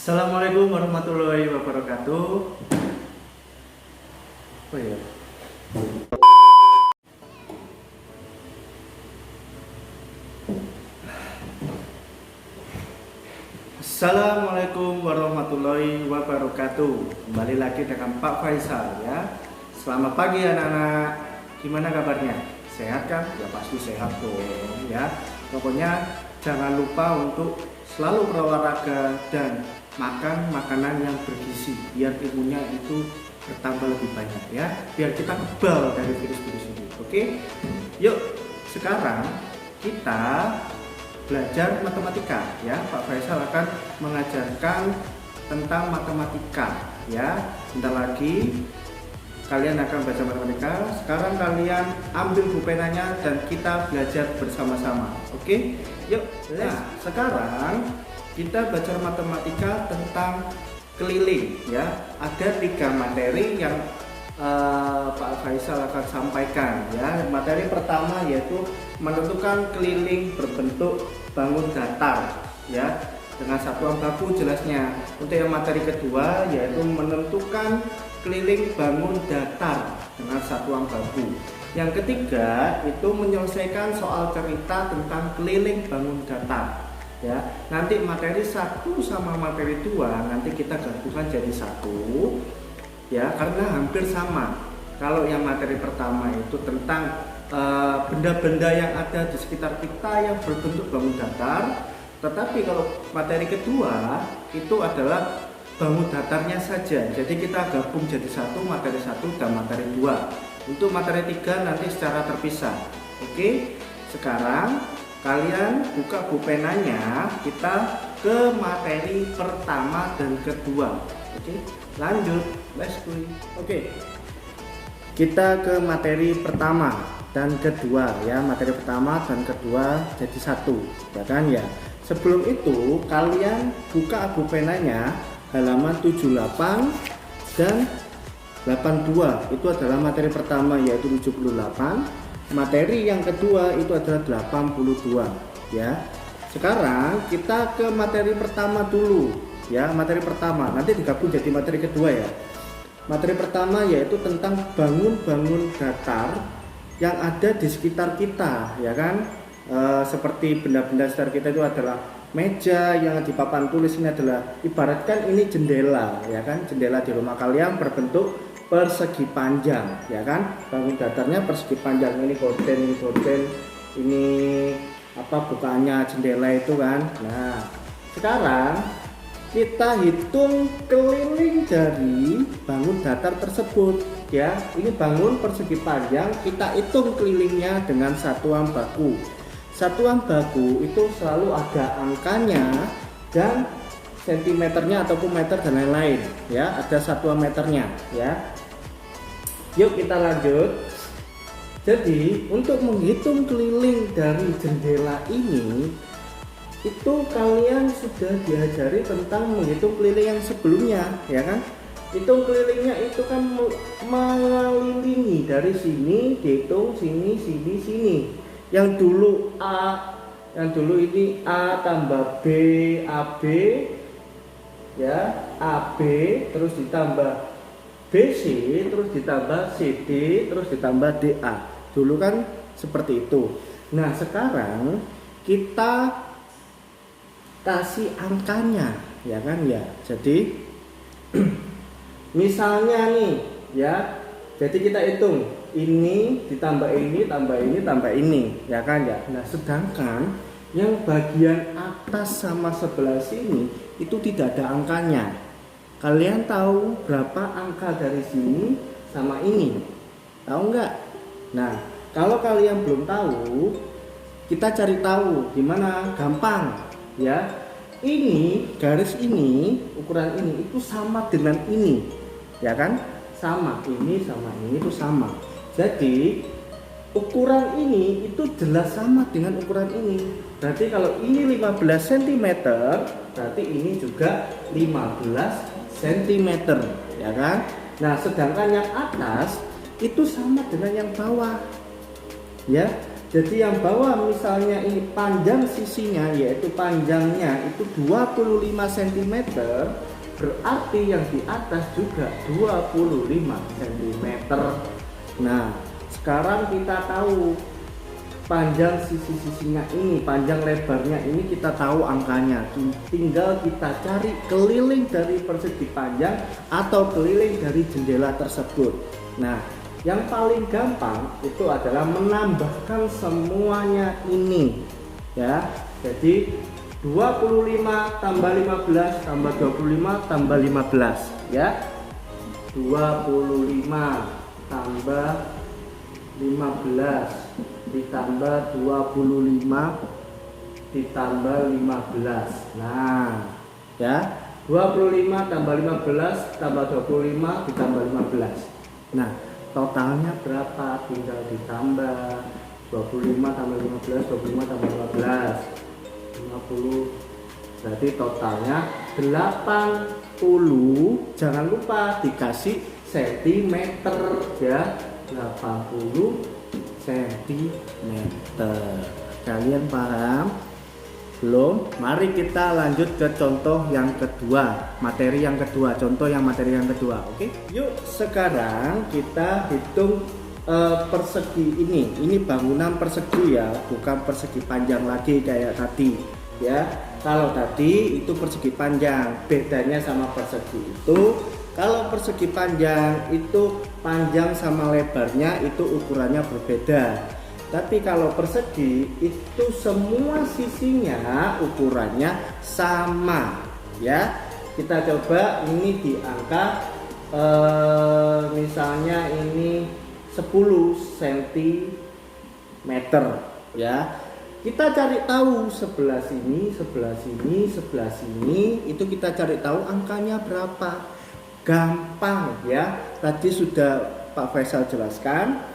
Assalamualaikum warahmatullahi wabarakatuh. Oh ya. Assalamualaikum warahmatullahi wabarakatuh. Kembali lagi dengan Pak Faisal ya. Selamat pagi anak-anak. Gimana kabarnya? Sehat kan? Ya pasti sehat dong ya. Pokoknya jangan lupa untuk selalu berolahraga dan makan makanan yang bergizi biar imunnya itu bertambah lebih banyak ya, biar kita kebal dari virus-virus ini. Oke, yuk sekarang kita belajar matematika ya. Pak Faisal akan mengajarkan tentang matematika ya. Bentar lagi kalian akan belajar matematika. Sekarang kalian ambil bupenanya dan kita belajar bersama-sama. Oke, yuk. Nah, sekarang kita belajar matematika tentang keliling ya. Ada 3 materi yang Pak Faisal akan sampaikan ya. Materi pertama yaitu menentukan keliling berbentuk bangun datar ya, dengan satuan baku jelasnya. Untuk yang materi kedua yaitu menentukan keliling bangun datar dengan satuan baku. Yang ketiga itu menyelesaikan soal cerita tentang keliling bangun datar ya. Nanti materi 1 sama materi 2 nanti kita gabungkan jadi 1 ya, karena hampir sama. Kalau yang materi pertama itu tentang benda-benda yang ada di sekitar kita yang berbentuk bangun datar, tetapi kalau materi kedua itu adalah bangun datarnya saja. Jadi kita gabung jadi 1, materi 1 dan materi 2. Untuk materi 3 nanti secara terpisah. Oke, sekarang kalian buka bupenanya, kita ke materi pertama dan kedua. Oke, lanjut, let's go. Oke, kita ke materi pertama dan kedua ya. Materi pertama dan kedua jadi 1 ya kan ya. Sebelum itu kalian buka bupenanya halaman 78 dan 82. Itu adalah materi pertama yaitu 78. Materi yang kedua itu adalah 82 ya. Sekarang kita ke materi pertama dulu ya. Materi pertama nanti digabung jadi materi kedua ya. Materi pertama yaitu tentang bangun-bangun datar yang ada di sekitar kita ya kan. Seperti benda-benda sekitar kita itu adalah meja, yang di papan tulis ini adalah ibaratkan ini jendela ya kan. Jendela di rumah kalian berbentuk persegi panjang ya kan. Bangun datarnya persegi panjang, ini gorden, ini apa bukaannya jendela itu kan. Nah, sekarang kita hitung keliling dari bangun datar tersebut ya. Ini bangun persegi panjang, kita hitung kelilingnya dengan satuan baku. Satuan baku itu selalu ada angkanya dan sentimeternya ataupun meter dan lain-lain ya. Ada satuan meternya ya. Yuk kita lanjut. Jadi untuk menghitung keliling dari jendela ini itu kalian sudah diajari tentang menghitung keliling yang sebelumnya ya kan. Hitung kelilingnya itu kan mengelilingi dari sini, dihitung sini, sini. Yang dulu A, yang dulu ini A tambah B, AB ya, AB terus ditambah BC, terus ditambah CD, terus ditambah DA. Dulu kan seperti itu. Nah, sekarang kita kasih angkanya ya kan ya. Jadi misalnya nih ya, jadi kita hitung ini ditambah ini, tambah ini, tambah ini ya kan ya. Nah, sedangkan yang bagian atas sama sebelah sini itu tidak ada angkanya. Kalian tahu berapa angka dari sini sama ini? Tahu nggak? Nah, kalau kalian belum tahu, kita cari tahu gimana? Gampang ya. Ini garis ini, ukuran ini itu sama dengan ini ya kan? Sama, ini sama ini itu sama. Jadi ukuran ini itu jelas sama dengan ukuran ini. Berarti kalau ini 15 cm, berarti ini juga 15 cm ya kan. Nah, sedangkan yang atas itu sama dengan yang bawah ya. Jadi yang bawah misalnya ini panjang sisinya, yaitu panjangnya itu 25 cm, berarti yang di atas juga 25 cm. Nah, sekarang kita tahu panjang sisi-sisinya ini, panjang lebarnya ini kita tahu angkanya. Tinggal kita cari keliling dari persegi panjang atau keliling dari jendela tersebut. Nah, yang paling gampang itu adalah menambahkan semuanya ini ya. Jadi 25 tambah 15 tambah 25 tambah 15 ya. 25 tambah 15 ditambah 25 ditambah 15. Nah, ya. 25 tambah 15 tambah 25 ditambah 15. Nah, totalnya berapa? Tinggal ditambah 25 tambah 15, 25 tambah 15, 50. Berarti totalnya 80. Jangan lupa dikasih sentimeter ya. 80 cm. Kalian paham? Belum? Mari kita lanjut ke contoh yang kedua, materi yang kedua, contoh yang materi yang kedua. Oke? Yuk sekarang kita hitung persegi ini. Ini bangunan persegi ya, bukan persegi panjang lagi kayak tadi ya. Kalau tadi itu persegi panjang, bedanya sama persegi itu, kalau persegi panjang itu panjang sama lebarnya itu ukurannya berbeda. Tapi kalau persegi itu semua sisinya ukurannya sama ya. Kita coba ini di angka misalnya ini 10 cm ya. Kita cari tahu sebelah sini, sebelah sini, sebelah sini, itu kita cari tahu angkanya berapa. Gampang ya. Tadi sudah Pak Faisal jelaskan.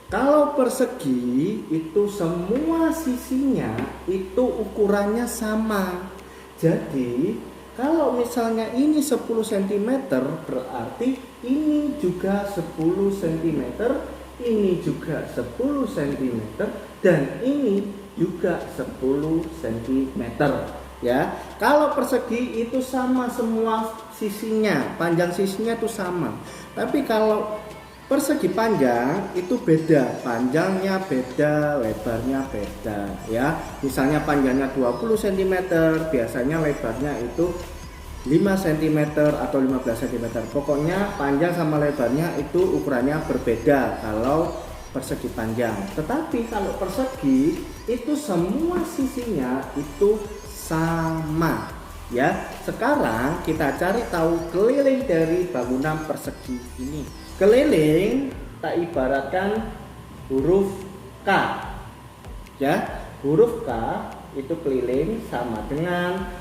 Kalau persegi itu semua sisinya itu ukurannya sama. Jadi kalau misalnya ini 10 cm berarti ini juga 10 cm, ini juga 10 cm, dan ini juga 10 cm ya. Kalau persegi itu sama semua sisinya, panjang sisinya itu sama. Tapi kalau persegi panjang itu beda, panjangnya beda, lebarnya beda ya. Misalnya panjangnya 20 cm, biasanya lebarnya itu 5 cm atau 15 cm. Pokoknya panjang sama lebarnya itu ukurannya berbeda kalau persegi panjang. Tetapi kalau persegi itu semua sisinya itu sama ya. Sekarang kita cari tahu keliling dari bangunan persegi ini. Keliling tak ibaratkan huruf K ya. Huruf K itu keliling sama dengan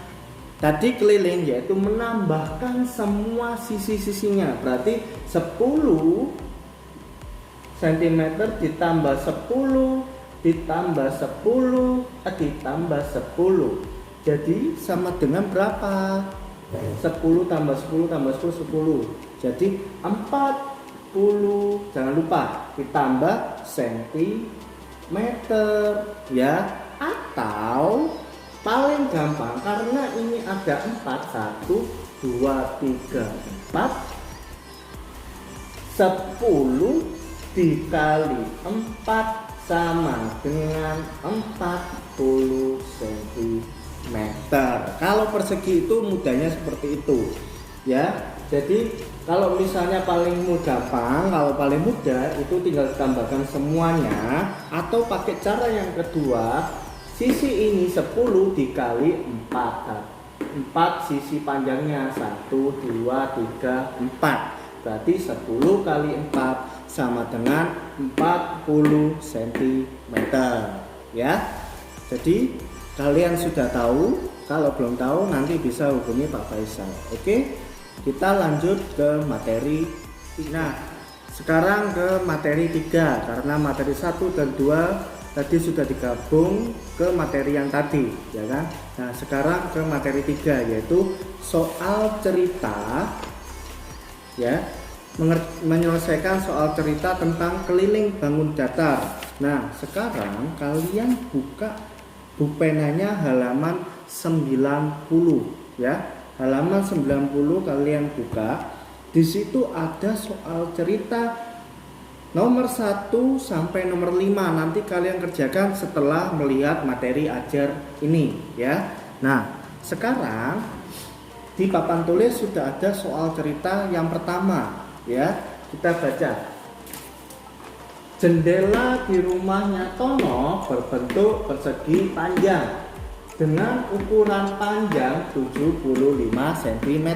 tadi keliling, yaitu menambahkan semua sisi-sisinya. Berarti 10 cm ditambah 10 ditambah 10 ditambah 10. Jadi sama dengan berapa? 10 tambah 10 tambah 10 10. Jadi 40. Jangan lupa ditambah cm ya. Atau paling gampang karena ini ada 4, 1 2 3 4, 10 dikali 4 sama dengan 40 cm. Kalau persegi itu mudahnya seperti itu ya. Jadi kalau misalnya paling gampang, kalau paling mudah itu tinggal tambahkan semuanya, atau pakai cara yang kedua, sisi ini 10 dikali 4. 4 sisi panjangnya 1 2 3 4. Berarti 10 kali 4 sama dengan 40 cm ya. Jadi kalian sudah tahu. Kalau belum tahu nanti bisa hubungi Pak Faisal. Oke, kita lanjut ke materi. Nah, sekarang ke materi 3, karena materi 1 dan 2 tadi sudah digabung ke materi yang tadi ya kan. Nah, sekarang ke materi 3, yaitu soal cerita ya. menyelesaikan soal cerita tentang keliling bangun datar. Nah, sekarang kalian buka bupenanya halaman 90 ya. Halaman 90 kalian buka. Di situ ada soal cerita nomor 1 sampai nomor 5. Nanti kalian kerjakan setelah melihat materi ajar ini ya. Nah, sekarang di papan tulis sudah ada soal cerita yang pertama ya. Kita baca. Jendela di rumahnya Tono berbentuk persegi panjang dengan ukuran panjang 75 cm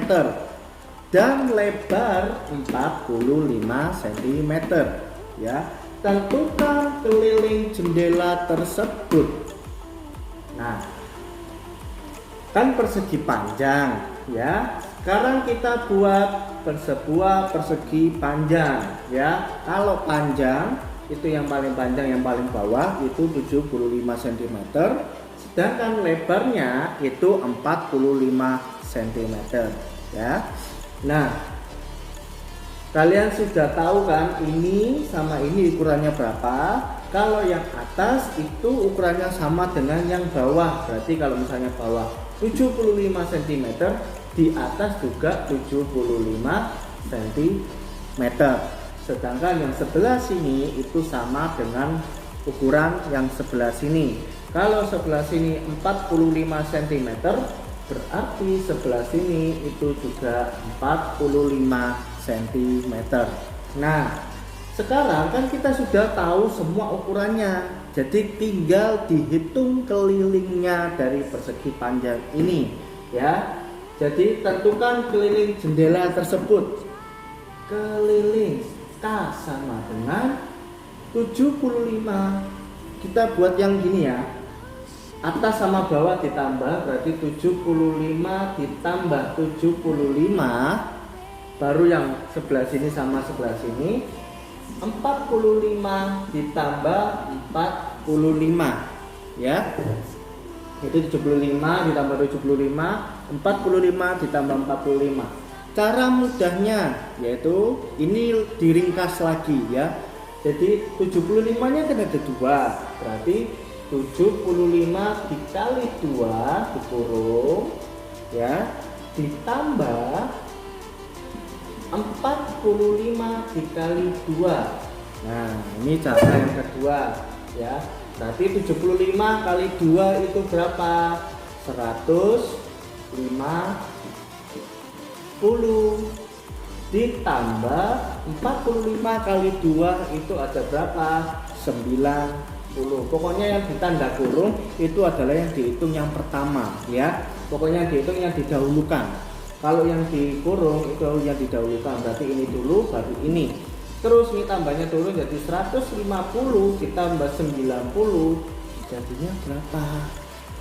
dan lebar 45 cm ya. Tentukan keliling jendela tersebut. Nah, kan persegi panjang ya. Sekarang kita buat sebuah persegi panjang ya. Kalau panjang itu yang paling panjang, yang paling bawah itu 75 cm, sedangkan lebarnya itu 45 cm ya. Nah, kalian sudah tahu kan ini sama ini ukurannya berapa. Kalau yang atas itu ukurannya sama dengan yang bawah. Berarti kalau misalnya bawah 75 cm, di atas juga 75 cm. Sedangkan yang sebelah sini itu sama dengan ukuran yang sebelah sini. Kalau sebelah sini 45 cm, berarti sebelah sini itu juga 45 cm. Nah, sekarang kan kita sudah tahu semua ukurannya. Jadi tinggal dihitung kelilingnya dari persegi panjang ini ya. Jadi tentukan keliling jendela tersebut. Keliling K sama dengan 75. Kita buat yang gini ya. Atas sama bawah ditambah, berarti 75 ditambah 75, baru yang sebelah sini sama sebelah sini. 45 ditambah 45 ya. Itu 75 ditambah 75, 45 ditambah 45. Cara mudahnya yaitu ini diringkas lagi ya. Jadi 75-nya kan ada 2, berarti 75 dikali 2 dikurung ya, ditambah 45 dikali 2. Nah, ini cara yang kedua ya. Berarti 75 kali 2 itu berapa? 150 ditambah 45 kali 2 itu ada berapa? 90. Pokoknya yang ditanda kurung itu adalah yang dihitung yang pertama ya. Pokoknya yang dihitung yang didahulukan. Kalau yang dikurung itu yang didahulukan, berarti ini dulu baru ini. Terus ini tambahnya turun jadi 150 ditambah 90 jadinya berapa?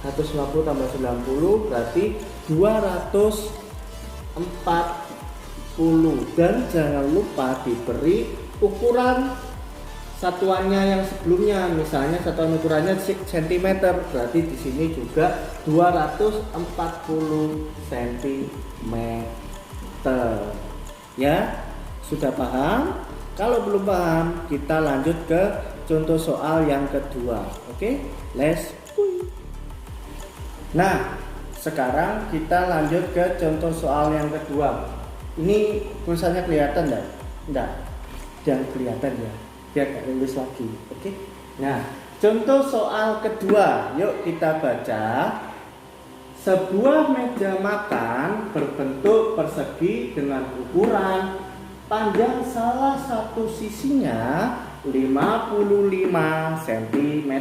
150 tambah 90 berarti 240. Dan jangan lupa diberi ukuran satuannya yang sebelumnya. Misalnya satuan ukurannya cm, berarti di sini juga 240 cm. Ya, sudah paham? Kalau belum paham, kita lanjut ke contoh soal yang kedua. Oke, let's go. Nah, sekarang kita lanjut ke contoh soal yang kedua. Ini tulisannya kelihatan enggak? Enggak. Jangan kelihatan ya. Biar gak lulus lagi. Oke. Nah, contoh soal kedua. Yuk kita baca. Sebuah meja makan berbentuk persegi dengan ukuran panjang salah satu sisinya 55 cm.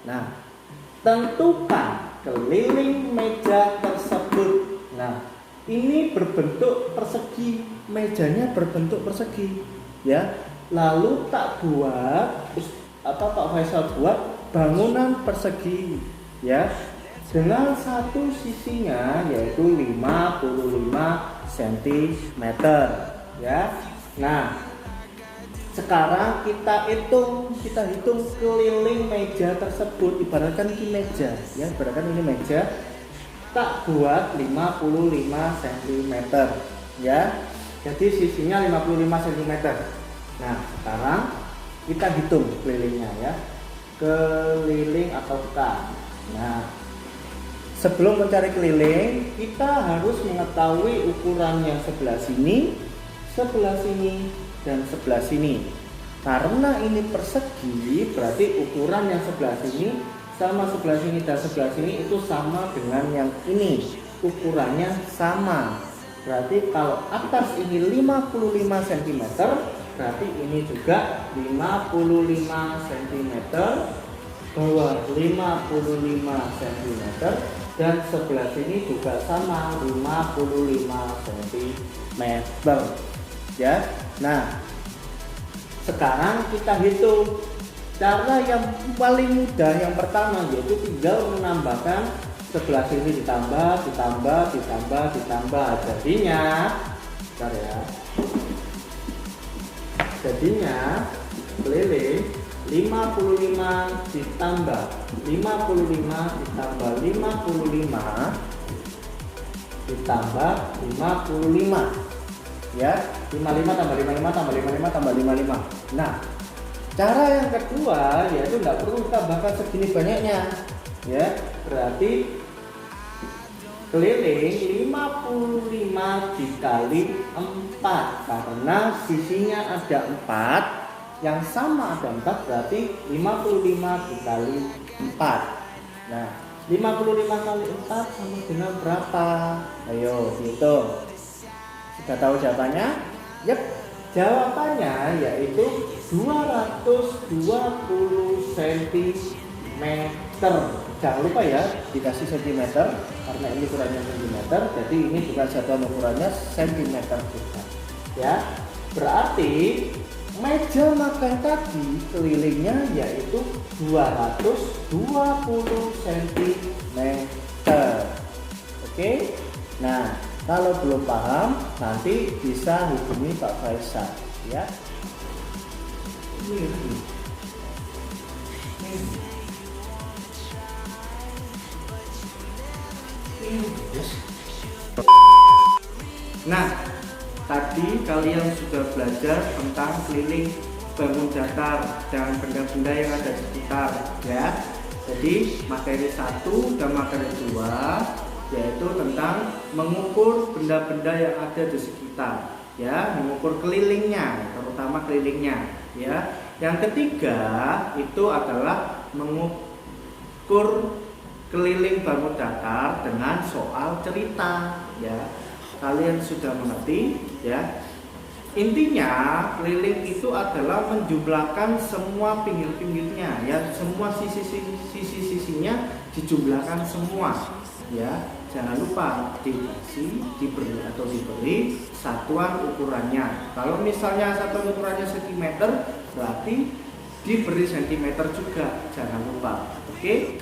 Nah, tentukan keliling meja tersebut. Nah, ini berbentuk persegi, mejanya berbentuk persegi, ya. Lalu tak buat, Pak Faisal buat bangunan persegi, ya, dengan satu sisinya yaitu 55 cm. Ya, nah sekarang kita hitung keliling meja tersebut. Ibaratkan ini meja, ya, ibaratkan ini meja. Tak buat 55 cm, ya. Jadi sisinya 55 cm. Nah, sekarang kita hitung kelilingnya ya. Keliling atau bukan. Nah, sebelum mencari keliling, kita harus mengetahui ukuran yang sebelah sini, dan sebelah sini. Karena ini persegi, berarti ukuran yang sebelah sini sama sebelah sini dan sebelah sini itu sama dengan yang ini. Ukurannya sama. Berarti kalau atas ini 55 cm, berarti ini juga 55 cm, bawah 55 cm, dan sebelah sini juga sama 55 cm. Ya. Nah, sekarang kita hitung. Cara yang paling mudah yang pertama yaitu tinggal menambahkan sebelah sini ditambah. Jadinya, bentar ya. Jadinya keliling 55 ditambah 55 ditambah 55 ditambah 55. Ya, 55 tambah 55 tambah 55 tambah 55. Nah, cara yang kedua yaitu nggak perlu tambahkan segini banyaknya. Ya, berarti keliling 55 dikali 4 karena sisinya ada 4, yang sama ada 4, berarti 55 dikali 4. Nah, 55 kali 4 sama dengan berapa? Ayo hitung. Sudah tahu jawabannya? Yep, jawabannya yaitu 220 cm. Jangan lupa ya, dikasih cm karena ini ukurannya cm, jadi ini bukan satuan ukurannya cm juga. Ya, berarti meja makan tadi kelilingnya yaitu 220 cm. Oke. Nah, kalau belum paham nanti bisa hubungi Pak Faisal ya. Nah, tadi kalian sudah belajar tentang keliling bangun datar dan benda-benda yang ada di sekitar ya. Jadi materi 1 dan materi 2 yaitu tentang mengukur benda-benda yang ada di sekitar ya, mengukur kelilingnya, terutama kelilingnya ya. Yang ketiga itu adalah mengukur keliling bangun datar dengan soal cerita ya. Kalian sudah mengerti ya. Intinya keliling itu adalah menjumlahkan semua pinggir-pinggirnya ya, semua sisi-sisinya dijumlahkan semua ya. Jangan lupa dikasih, diberi satuan ukurannya. Kalau misalnya satuan ukurannya cm, berarti diberi cm juga, jangan lupa. Oke.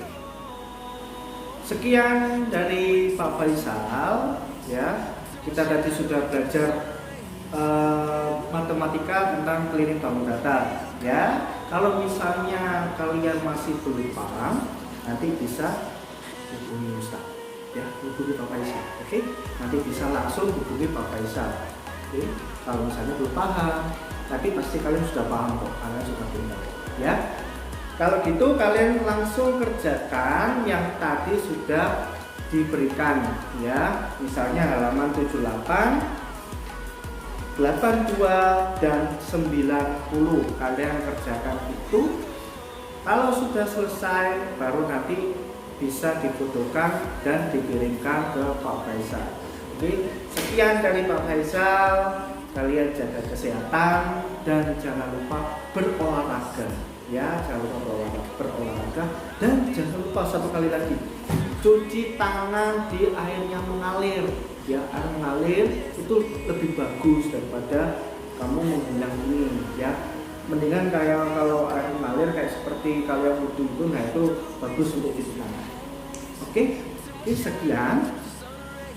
Sekian dari Pak Faisal ya. Kita tadi sudah belajar matematika tentang keliling bangun datar ya. Kalau misalnya kalian masih belum paham, nanti bisa hubungi Ustaz ya, hubungi Pak Faisal. Oke, nanti bisa langsung hubungi Pak Faisal. Oke, kalau misalnya belum paham, tapi pasti kalian sudah paham kok, kalian sudah pintar ya. Kalau gitu kalian langsung kerjakan yang tadi sudah diberikan ya, misalnya halaman 78, 82 dan 90 kalian kerjakan itu. Kalau sudah selesai baru nanti bisa difotokan dan dikirimkan ke Pak Faisal. Oke, sekian dari Pak Faisal. Kalian jaga kesehatan dan jangan lupa berolahraga ya, jangan lupa berolahraga dan jangan lupa satu kali lagi, cuci tangan di air yang mengalir ya. Air mengalir itu lebih bagus daripada kamu menggunakan ini ya. Mendingan kayak kalau air mengalir kayak seperti kalian wudhu itu, nah itu bagus untuk cuci tangan. Oke, sekian.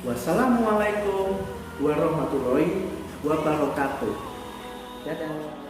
Wassalamualaikum warahmatullahi wabarakatuh. Dadah.